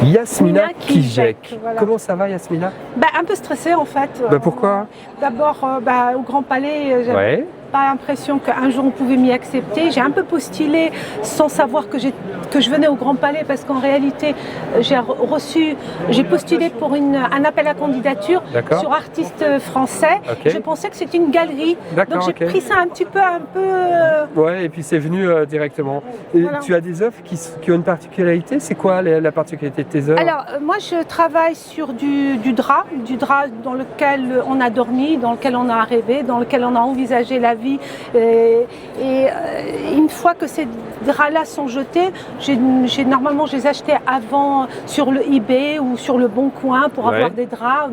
Yasmina Kijek. Voilà. Comment ça va, Yasmina? Un peu stressée en fait. Pourquoi? D'abord, au Grand Palais, j'avais Ouais. pas l'impression qu'un jour on pouvait m'y accepter. J'ai un peu postulé sans savoir que je venais au Grand Palais parce qu'en réalité, j'ai postulé pour un appel à candidature sur artistes français. Okay. Je pensais que c'était une galerie. Donc j'ai pris ça un peu. Ouais, et puis c'est venu directement. Et voilà. Tu as des œuvres qui ont une particularité. C'est quoi la particularité de tes œuvres? Alors, moi je travaille sur du drap dans lequel on a dormi, dans lequel on a rêvé, dans lequel on a envisagé la vie. Une fois que ces draps-là sont jetés, normalement je les achetais avant sur le eBay ou sur le Bon Coin pour avoir des draps.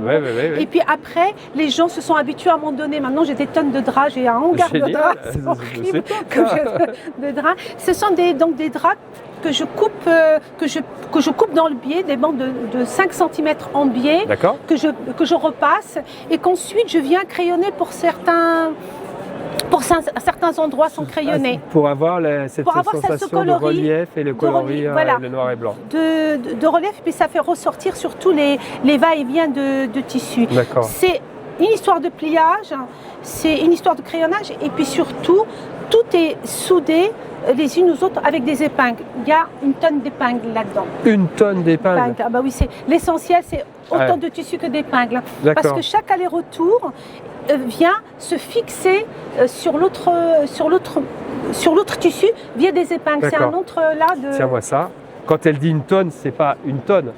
Et puis après, les gens se sont habitués à m'en donner. Maintenant j'ai des tonnes de draps, j'ai un hangar de draps, c'est horrible de draps. Ce sont donc des draps que je coupe dans le biais, des bandes de 5 cm en biais, que je repasse et qu'ensuite je viens crayonner pour certains endroits sont crayonnés. Pour avoir cette sensation de relief et le coloris, le noir et blanc. De relief, puis ça fait ressortir surtout les va-et-vient de tissu. C'est une histoire de pliage, c'est une histoire de crayonnage et puis surtout, tout est soudé les unes aux autres avec des épingles. Il y a une tonne d'épingles là-dedans. Une tonne d'épingles? Ah bah oui, l'essentiel, c'est autant de tissu que d'épingles. Parce que chaque aller-retour vient se fixer sur l'autre tissu via des épingles. C'est un autre là de... Tiens-moi ça. Quand elle dit une tonne, c'est pas une tonne.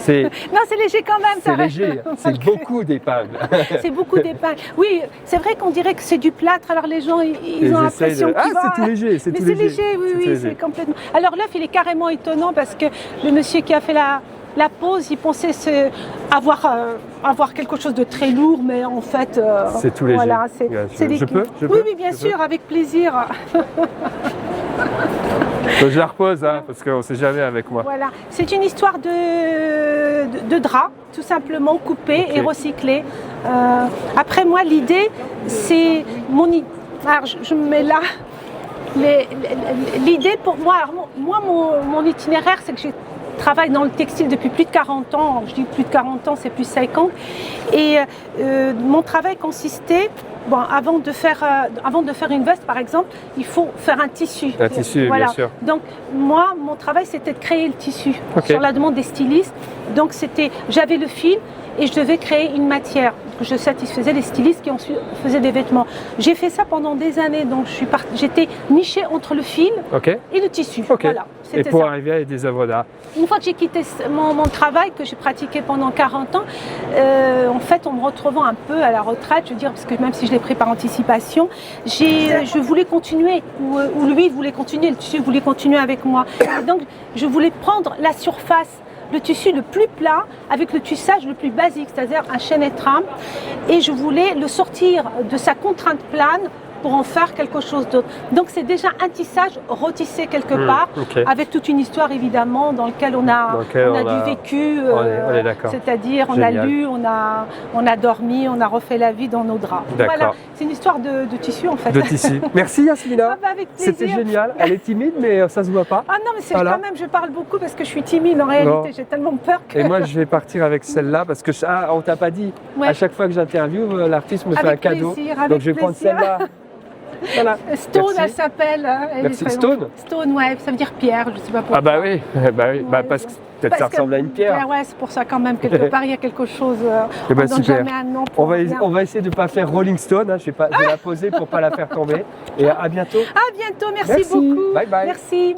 Non, c'est léger quand même. C'est léger, c'est beaucoup d'épingles. C'est beaucoup d'épingles. Oui, c'est vrai qu'on dirait que c'est du plâtre, alors les gens ils ont l'impression c'est tout léger. Mais c'est léger, oui, c'est complètement. Alors l'œuf, il est carrément étonnant parce que le monsieur qui a fait la pose, il pensait avoir quelque chose de très lourd, mais en fait... c'est tout léger. Voilà, je peux Oui, bien sûr, avec plaisir. Je la repose, parce qu'on ne sait jamais avec moi. Voilà, c'est une histoire de drap, tout simplement coupé et recyclé. Après moi, l'idée, c'est alors je me mets là. L'idée pour moi, mon itinéraire, c'est que je travaille dans le textile depuis plus de 40 ans. Je dis plus de 40 ans, c'est plus 50. Et mon travail consistait... avant de faire une veste, par exemple, il faut faire un tissu. Un tissu, bien sûr. Donc, moi, mon travail, c'était de créer le tissu sur la demande des stylistes. Donc, j'avais le fil et je devais créer une matière. Je satisfaisais les stylistes qui ensuite faisaient des vêtements. J'ai fait ça pendant des années, donc j'étais nichée entre le fil et le tissu. Voilà, et pour arriver à des œuvres d'art. Une fois que j'ai quitté mon travail que j'ai pratiqué pendant 40 ans, en fait, en me retrouvant un peu à la retraite, je veux dire, parce que même si je l'ai pris par anticipation, je voulais continuer, ou lui voulait continuer, le tissu voulait continuer avec moi. Et donc, je voulais prendre la surface, le tissu le plus plat avec le tissage le plus basique, c'est-à-dire un chêne et trame, et je voulais le sortir de sa contrainte plane pour en faire quelque chose d'autre. Donc c'est déjà un tissage retissé quelque part, avec toute une histoire évidemment dans laquelle on a du vécu, c'est-à-dire on a lu, on a dormi, on a refait la vie dans nos draps. Voilà, c'est une histoire de tissu en fait. De tissu. Merci Yasmina. Avec plaisir. C'était génial. Elle est timide mais ça se voit pas. Ah non mais c'est quand même, je parle beaucoup parce que je suis timide en réalité, j'ai tellement peur que... Et moi je vais partir avec celle-là parce que on t'a pas dit, à chaque fois que j'interviewe, l'artiste me fait un cadeau. Donc je vais prendre celle-là. Voilà. Stone, elle s'appelle. Merci. Stone. Stone, ouais, ça veut dire pierre, je sais pas pourquoi. Ah bah oui, parce que peut-être ça ressemble à une pierre. Ouais, c'est pour ça quand même, quelque part il y a quelque chose. Super. On va essayer de ne pas faire Rolling Stone, je vais la poser pour ne pas la faire tomber. Et à bientôt. À bientôt, merci beaucoup. Bye bye. Merci.